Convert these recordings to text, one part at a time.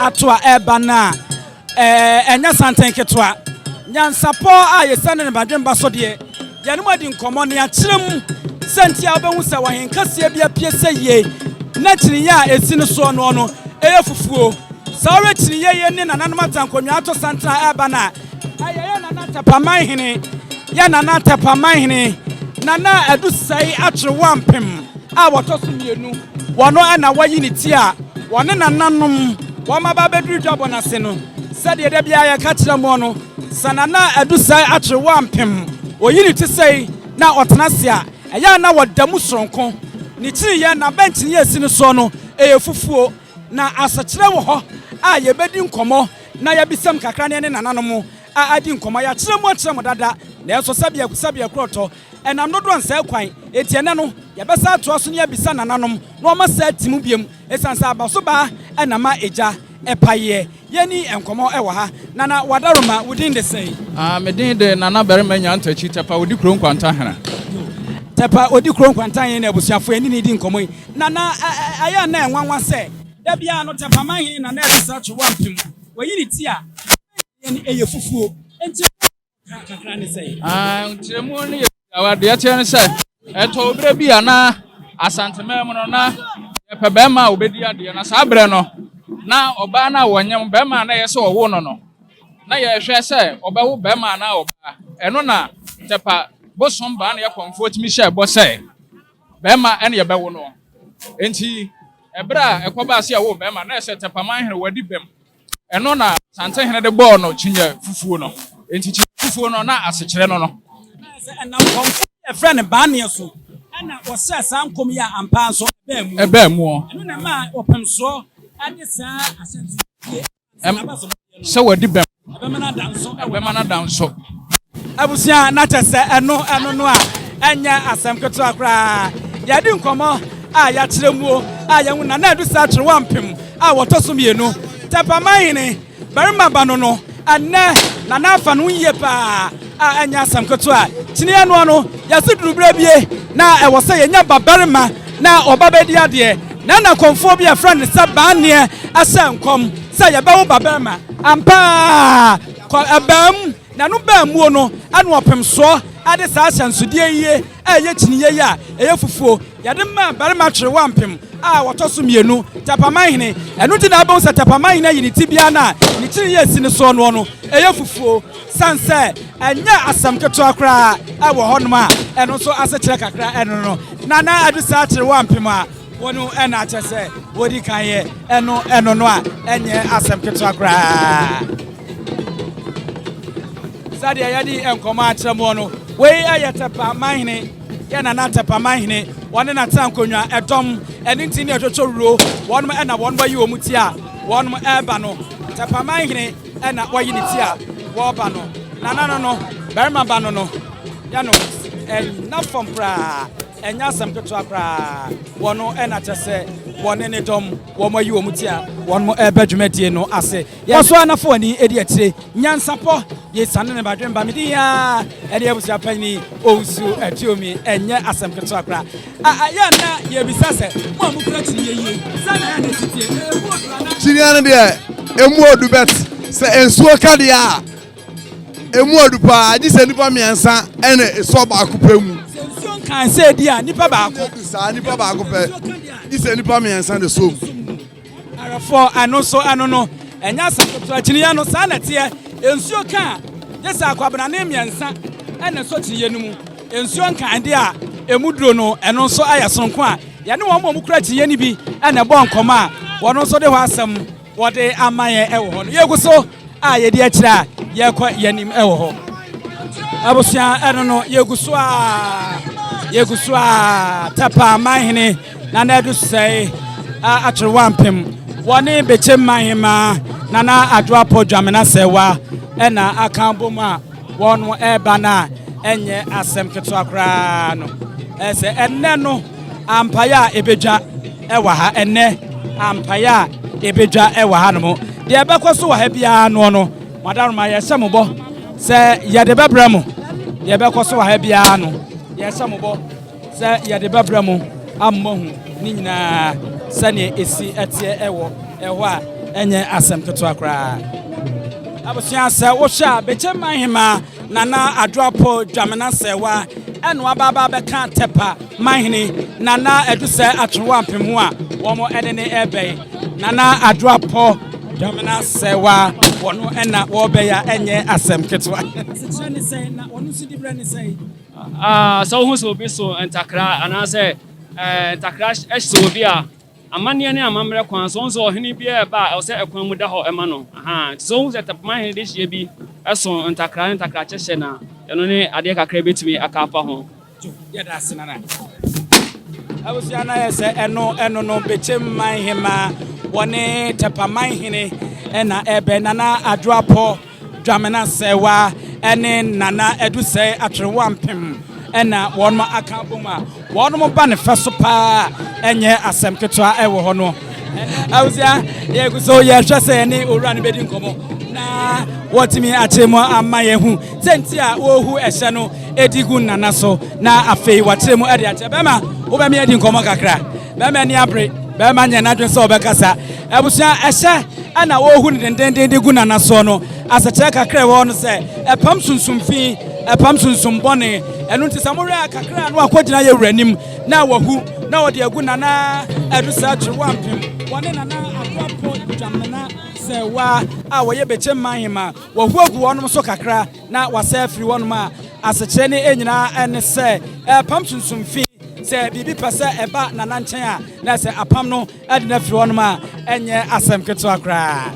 Atwa ebana enya santen ketwa NYANSAPO a yesane ne badwemba so de ye ne madi nkomo ne akyerem senti a obehu se wahen kase bia pie se ye na kyiri ya esi ne so no eye fufuo sawe kyiri ye ne nananom atankonwa ato santra ebana ayeye nana Tepa manhene ya nana Tepa manhene nana adusai atwe wampem a wotoso mienu wono ana wayi ne ti a wone nananom wama babedru jabona se no sede de bia ya ka kire mo no sanana adusai atwe wampem oyini ti sei na otenase a eya na wodamu soronko ni kiri ye na bench ni esi ne so no eyefufuo na asakire wo ho a ye bedi nkomo na ya bisam kakra ne nananom a adi nkomo ya kire mo dada na eso sabia kroto enam dodo nsa kwan etiene no ye besa ato so ne ya bisa nananom no ma sa timu biem esansa abaso ba enama eja epaye yeni enkomo ewa ha nana wadaroma within the say medin de nana berema nyanta chi Tepa odi kron kwanta hena Tepa odi kron kwanta yen na abusuafo eni ni di nkomo nana aya na enwanwa se da bia no Tepa manhene nana research wampim wayini ti a yeni eyefufuo enti kakra ne say ntiremu ne awade ya tiene se eto obre bia na Asante mem no na Yepe bema obedi ade na sabre no na oba na wonyem bema na yese owo no na ye hwe se obawo bema na oba eno na Tepa bosom ba na yekomfo timi hye bo se bema ene ye bewo no enti ebra ekoba se awo bema na yese Tepa manhene wadi bem eno na Asante hene de bo no chinya fufuo no enti fufuo no na asekire no na komfo e friend ba ne so na wose sankom ya ampa so ebe mu eno na ma opem so ade sa Asante so wadi bem ebe na danso abusia na tese eno no a enya asem keto akra ya di nkomo a ya kyeremu a ya hu na adu sa kyere wampem a wotoso mienu Tepa manhene barima bano no anne na nafa no yie pa a enya asem keto a kyine eno no ya siduru brebie na e wose yenya babarima na obabedi ade na konfo bia friend sabane asankom say yabawo babarima ampa ko abam na no ba mu no anu opem so ade sa asansudie yie eye kyiniye ya eye fufuo yade ma barima twere wampem a wotoso mienu Tepa manhene enu ti na abon sa Tepa manhene yini tibia na ni kyiri ye sini so no eye fufuo sanse enya asam keto akra a wo honom a enu so asekire kakra enu no nana adusa kyere wampem a wonu ena chese wodi kanye eno no a enye asem keto akra sadia yadi enkomo atremo no we aye Tepa manhene ya na Tepa manhene wone na tankonwa edom eni ntini etwotworo wonum ena wonba yi omuti a wonum eba no Tepa manhene ena wayi ni ti a wo ba no nana no barima ba no ya no na from pra enya asem keto akra wono ena chese wone ne dom wo mayi omuti a wonum eba dwumadie no ase ya so anafo ani edi atire NYANSAPO yesane ne badwemba media edi abusia pani onsu atiomi enye asem keto akra ya na ye bisase mo amukura kyiri ye sana ya ne titie kyiri ane de emu odu bet se ensuo kade a emu odu pa agise nipa miensa ene eso ba akopemu ensuo kan se dia nipa ba ako sa nipa ba akopɛ ise nipa miensa de som arafo ano so ano no enya asem keto kyiri ya no sana tie ensuo kan yesa akwabana ne miensa ene so kyiri ye numu ensuo kan de a emuduro no eno so ayasonko a ya ne wo mo kura kyiri ye ni bi ene bo nkoma a wono so de ho asem wode amaye ewo ho no yeguso a ye de akira ye kwa yanim ewo ho abusia eno no yeguso a Tepa manhene na na edu sei a akyere wampem woni beche manhema na na adwa podwamena sewa ena akan boma wono eba na enye asem keto akra no ese enne no ampaya ebedwa ewa ha enne ampaya ebedwa ewa hanom de ebekọ so wa ha bia no no madam ma yesa mo bo se ye de bebra mo de ebekọ so wa ha bia no yesa mo bo se ye de bebra mo ammohu ni nyina se ne esi etie ewo eho a enye asem keto akra abusia se wo hwa becheman hima nana adropo dwamena sewa eno ababa beka tepa manhene nana eduse atwewa ampemu a womo edene ebe nana adropo dwamena sewa wono ena wo be ya enye asem ketwa sechani say na wono su dibre ni say so hu so bi so entakra ana say entakra so bi a amane ne amamre kwan so nso ohene bi e ba o say ekwan mu da ho ema no so hu say tepa manhene de hie bi eso entakra chehye na eno ne ade kakra betumi akafa ho ya da sinana abusia na yese eno no becheman hima wone tepa manhene ena ebe nana adropo dwamena sewa ene nana eduse atwewa mpem ena wonma aka boma wonmo ba ne feso pa enye asem ketwa ewo ho no abusia ye guso ye hwese ne owura ne bedi nkomo na wotimi achemo amaye hu senti a ohu ehye no edigu nana so na afei wachemo ede ache bema wo be me edi nkomo kakra bema ni abre bema nya na dwen so obekasa abusia ehye ana ohu ne dendende gu nana so no aseche kakra wo no se epam sunsumfi epam sunsumbone enu nti samore kakra no akogina ye wuranim na wahu na wode agu nana edusa atwewa mpem wone nana akwapo dwamena sewa a woye becheman hima wahu agu wonom so kakra na wasa afiri wonom a aseche ne enyina ene se epam sunsumfi se bibi pese eba nana nchen a na se apam no ade na afiri wonom a enye asem keto akra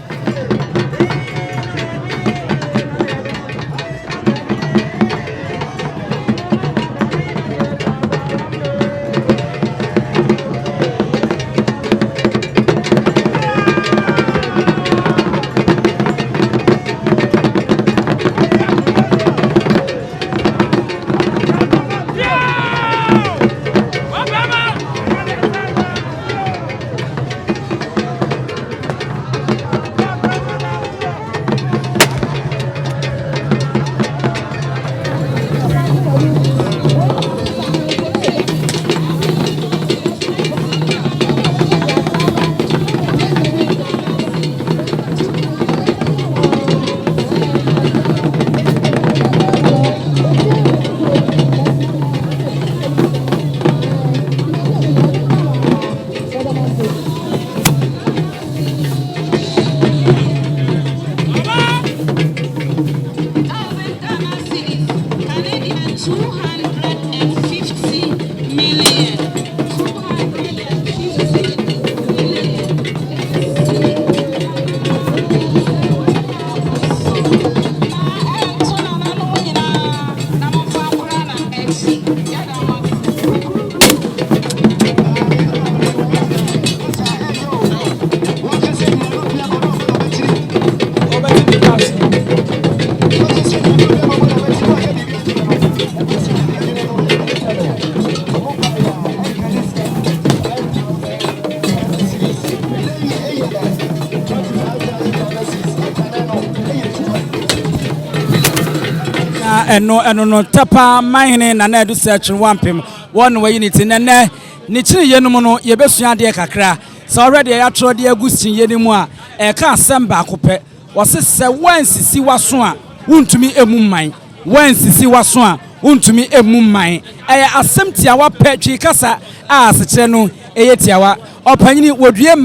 eno no tepa manhene nana edu search wampem won we unity nene ni chiri yenum no ye besua de kakra so already ya tro de agusin yenimu a e ka asem ba akopɛ wose se wansisi waso a wuntumi emumman wansisi waso a wuntumi emumman eye asem tia wapɛ twi kasa a asekere no eye tiawa opanyini wodue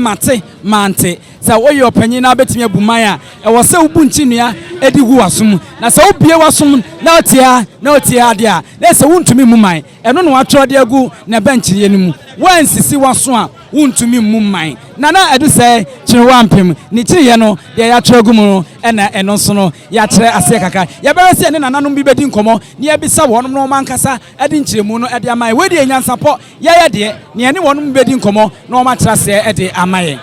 mante sa woye opanyini na betimi abuman a e wo se ubu nchinua edi gu wasum na sa obie wasum na otia ade a na se wuntumi mumman eno no atro de agu na bench yenimu wansisi waso a wuntumi mumman nana edu se chirwampem ni chiriye no de ya atro agu mu ena eno so no ya kire ase kaka ya bere se ne nananom bi bedi nkomo ne ya bisa wonom no mankasa edi nchiremu no edi amaye wedi enyansapo ya de ne ene wonom bedi nkomo no ma kira se edi amaye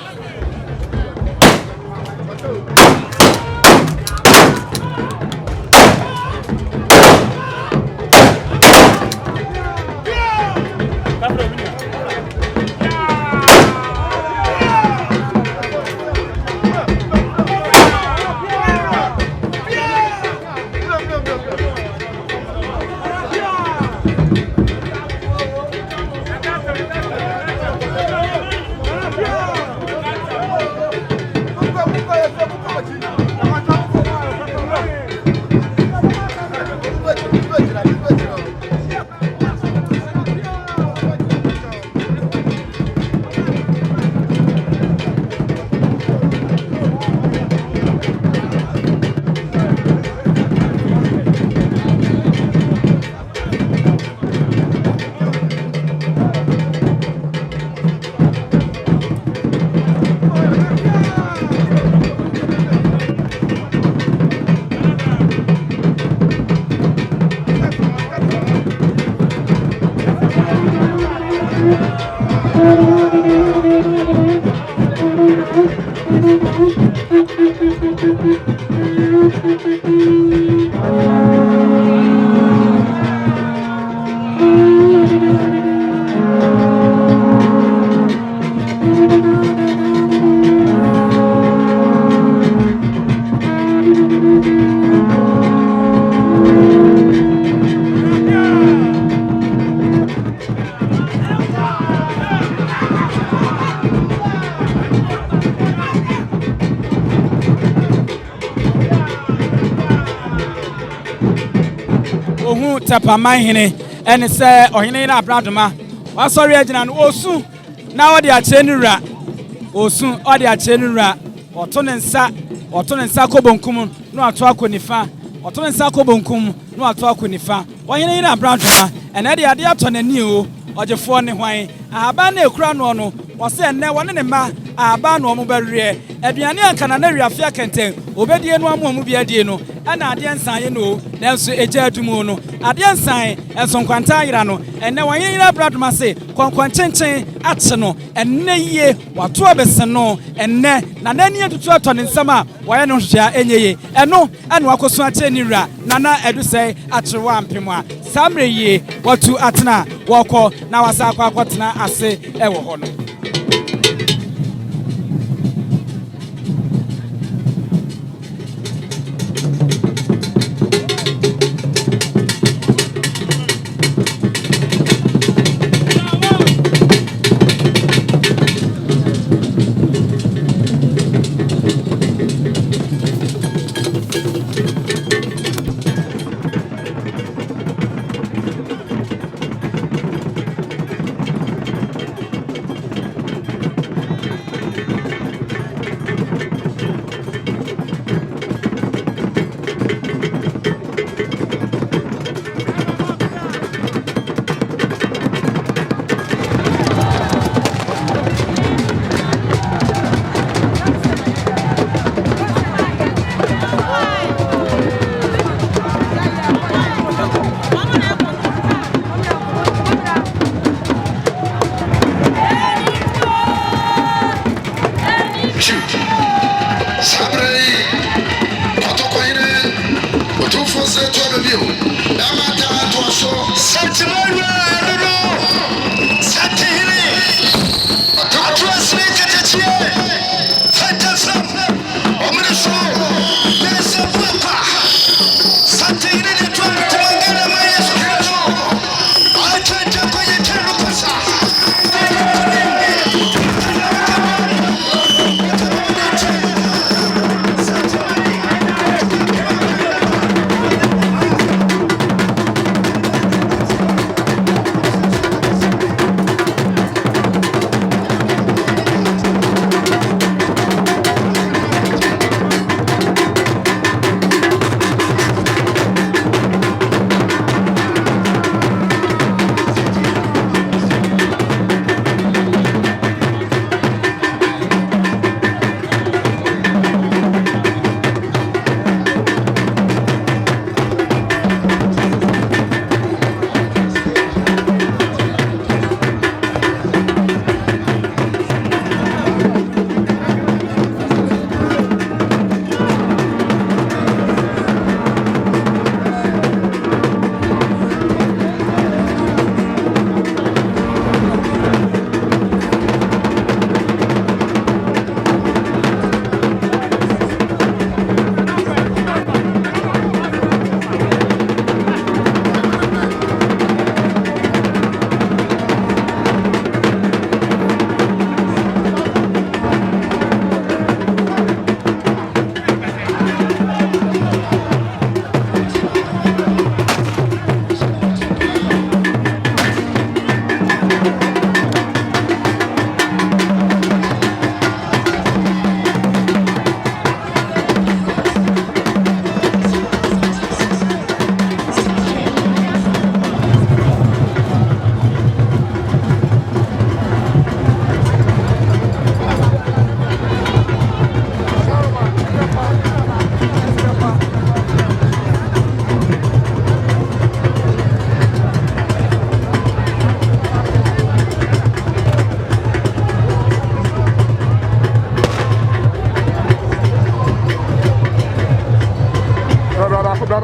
Tepa Omanhene and say Omanhene na Abradoma wa sorry agina no osu na wo de ache ni wura osu o de ache ni wura oto ne nsa kobonkum no ato akonifa oto ne nsa kobonkum no ato akonifa Omanhene na Abradoma ene de ade ato nani o ogefo ne hwan aba na ekura no no wo se enne wone ne ma aba no mo bewe aduane ankana na wiafia kenten obedie no amu bi adie no ana ade nsan no nanso eja adumu no ade nsan enso nkwanta ayira no enne Omanhene na Abradoma se konkwanchenchen ate no enne yie wato abese no enne na nani atutu ato ne nsama waye no hwea enyeye eno ana wakoso ache ni wura nana edusei atrewa mpemu a samre yie watu atena woko na wasa akwatena ase ewo ho no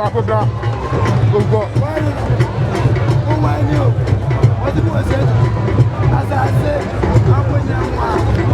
Africa. Go. What do you say? As I say, I'm